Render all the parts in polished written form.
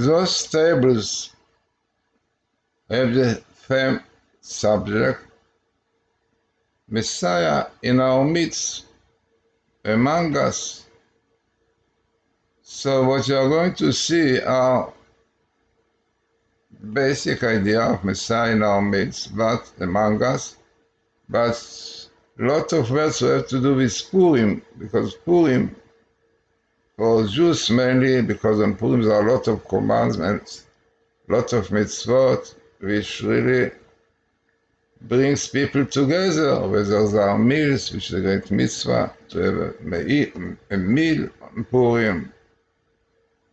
those tables have the same subject, Messiah in our midst, among us. So what you are going to see are basic idea of Messiah in our midst, but among us, but a lot of words have to do with Purim, because Purim, for Jews mainly, because on Purim there are a lot of commandments, a lot of mitzvot, which really brings people together, whether there are meals, which is a great mitzvah, to have a meal on Purim,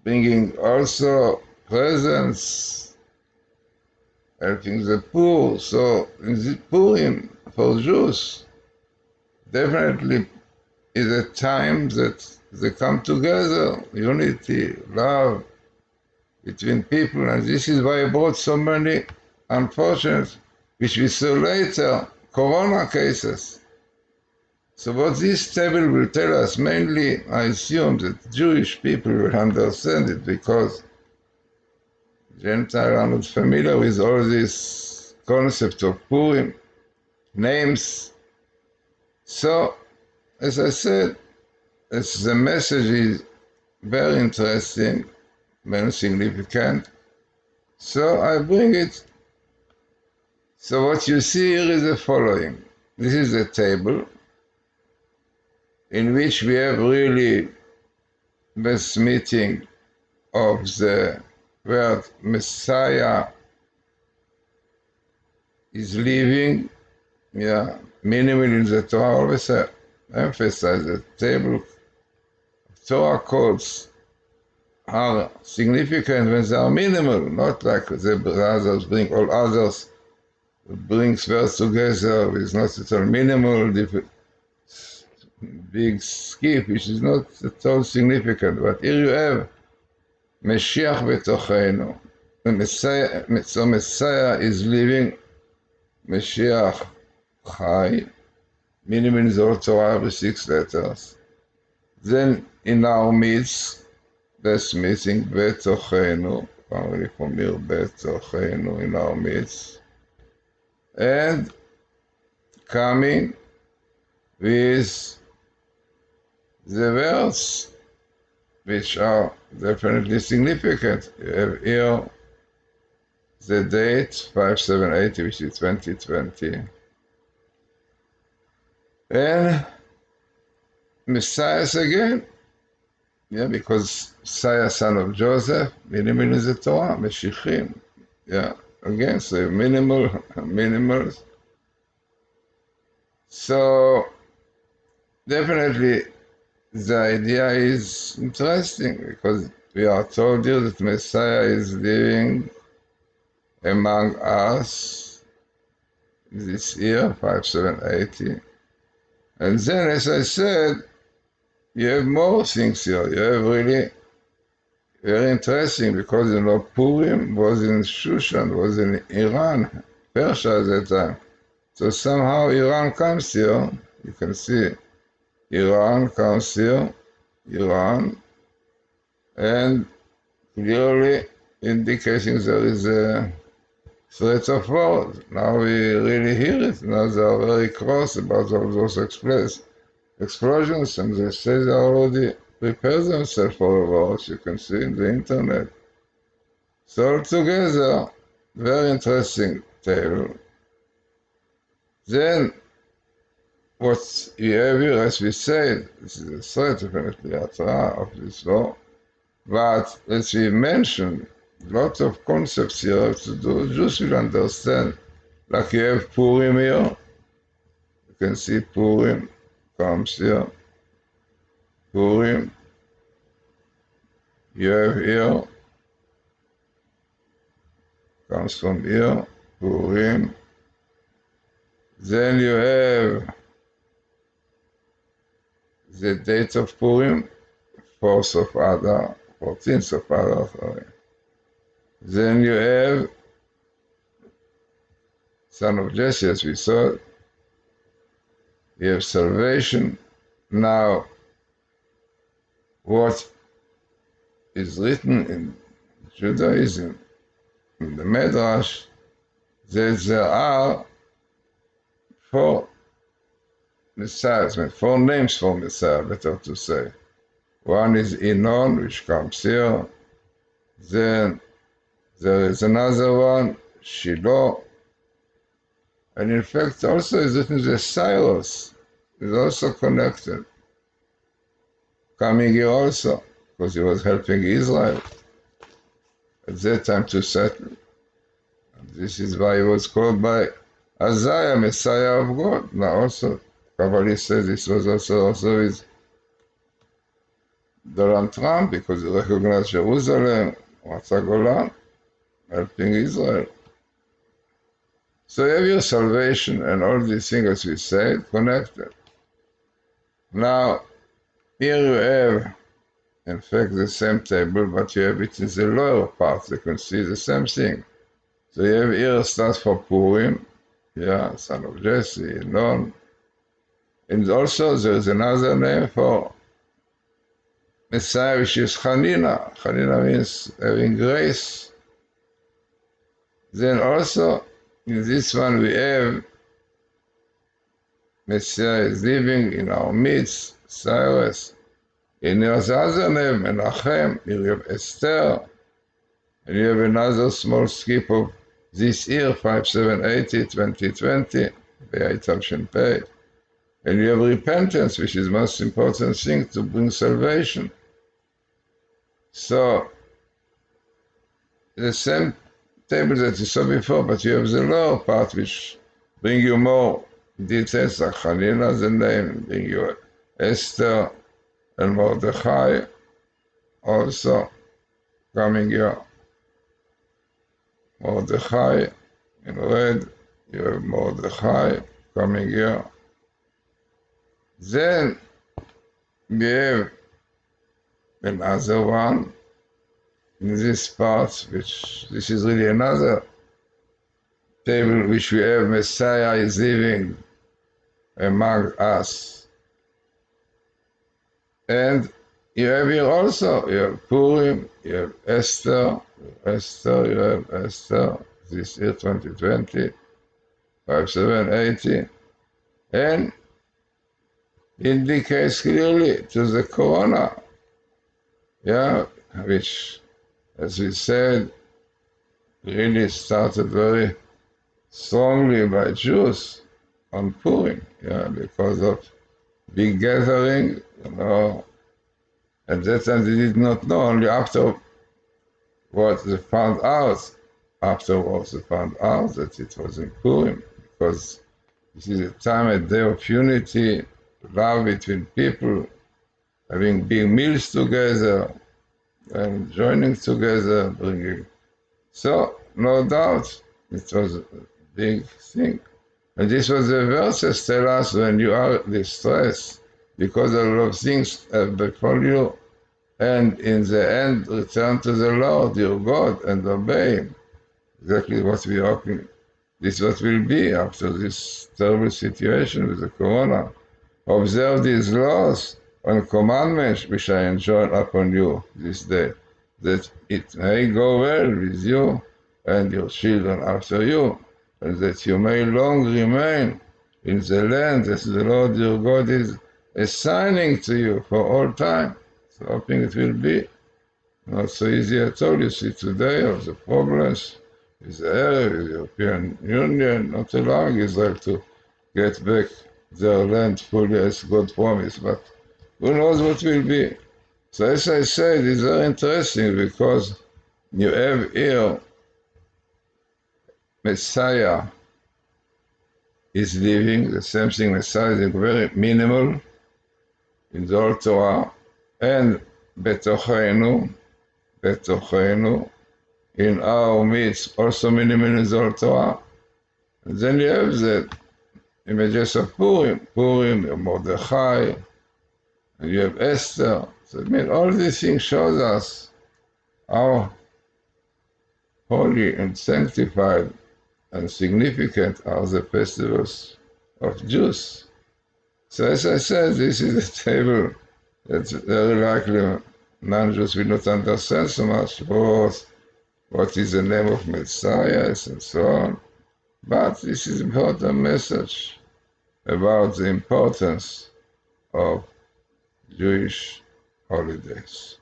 bringing also presents, helping the poor. So in the Purim, for Jews, definitely is a time that they come together, unity, love between people, and this is why I brought so many unfortunate, which we saw later, corona cases. So what this table will tell us, mainly I assume that Jewish people will understand it, because Gentiles are not familiar with all this concept of Purim, names. So, as I said, as the message is very interesting, very significant, so I bring it. So what you see here is the following. This is a table in which we have really this meeting of the word Messiah is living, minimal in the Torah. Always emphasize the table. Torah codes are significant when they are minimal, not like the others bring all others, brings words together with not at all minimal, big skip, which is not at all significant. But here you have Mashiach betochenu. So Messiah is living, Mashiach chai, minimum in the whole Torah with 6 letters. Then in our midst, that's missing betochenu, probably from here, betochenu, in our midst. And coming with the words which are definitely significant. You have here the date 5780, which is 2020. And Messiah again, because Messiah, son of Joseph, minimal in the Torah, Meshichim. Again, so minimals. So definitely the idea is interesting, because we are told here that Messiah is living among us this year, 5780. And then, as I said, you have more things here. You have really very interesting, because Purim was in Shushan, was in Iran, Persia at that time. So somehow Iran comes here. You can see Iran comes here, and clearly indicating there is a threat of war. Now we really hear it. Now they are very cross about all those explosions, and they say they already prepared themselves for a war, as you can see in the internet. So altogether, very interesting table. Then, what you have here, as we said, this is a threat, definitely, of this war. But as we mentioned, lots of concepts here have to do, Jews will understand. Like you have Purim here. You can see Purim comes here. Purim. You have here. Comes from here. Purim. Then you have the date of Purim, 4th of Adar, 14th of Adar, sorry. Then you have son of Jesse, as we saw. You have salvation. Now, what is written in Judaism, in the Midrash, that there are 4 Messiahs, 4 names for Messiah, better to say. One is Inon, which comes here. Then there is another one, Shiloh. And in fact, also is written the Cyrus is also connected. Coming here also, because he was helping Israel at that time to settle. And this is why he was called by Isaiah, Messiah of God. Now also, Kabalah says this was also with Donald Trump, because he recognized Jerusalem, Golan, helping Israel. So you have your salvation and all these things, as we said, connected. Now, here you have, in fact, the same table, but you have it in the lower part. You can see the same thing. So you have here starts for Purim, son of Jesse, Non. And also there is another name for Messiah, which is Chanina. Chanina means having grace. Then also, in this one we have Messiah is living in our midst, Cyrus. In the other name, Menachem, you have Esther, and you have another small skip of this year, 5780, 2020, Be'aital Shenpei. And you have repentance, which is the most important thing to bring salvation. So, the same table that you saw before, but you have the lower part, which bring you more details, like Chanina, the name, bring you Esther and Mordechai, also coming here. Mordechai in red, you have Mordechai coming here. Then we have another one in this part, which this is really another table which we have Messiah is living among us. And you have here also, you have Purim, you have Esther, you have Esther, this year 2020, 5780, and indicates clearly to the Corona, which, as we said, really started very strongly by Jews on Purim, because of big gathering, At that time they did not know, only after what they found out, afterwards they found out that it was in Purim, because this is a time, a day of unity, love between people, having big meals together, and joining together, bringing. So, no doubt, it was a big thing. And this was the verses tell us when you are distressed, because a lot of things have befall you, and in the end, return to the Lord, your God, and obey Him. Exactly what we are hoping. This is what will be after this terrible situation with the Corona. Observe these laws and commandments which I enjoin upon you this day, that it may go well with you and your children after you, and that you may long remain in the land that the Lord your God is assigning to you for all time. So hoping it will be not so easy at all. You see today all the problems with the area, with the European Union, not allowing Israel to get back their land fully as God promised, but who knows what will be. So as I said, it's very interesting because you have here Messiah is living, the same thing, Messiah is very minimal in the Old Torah, and Betochenu, in our midst, also minimal in the Old Torah. And then you have the images of Purim, Mordechai, and you have Esther. So all these things shows us how holy and sanctified and significant are the festivals of Jews. So as I said, this is a table that very likely non-Jews will not understand so much, but what is the name of Messiah, and so on. But this is important message about the importance of Jewish holidays.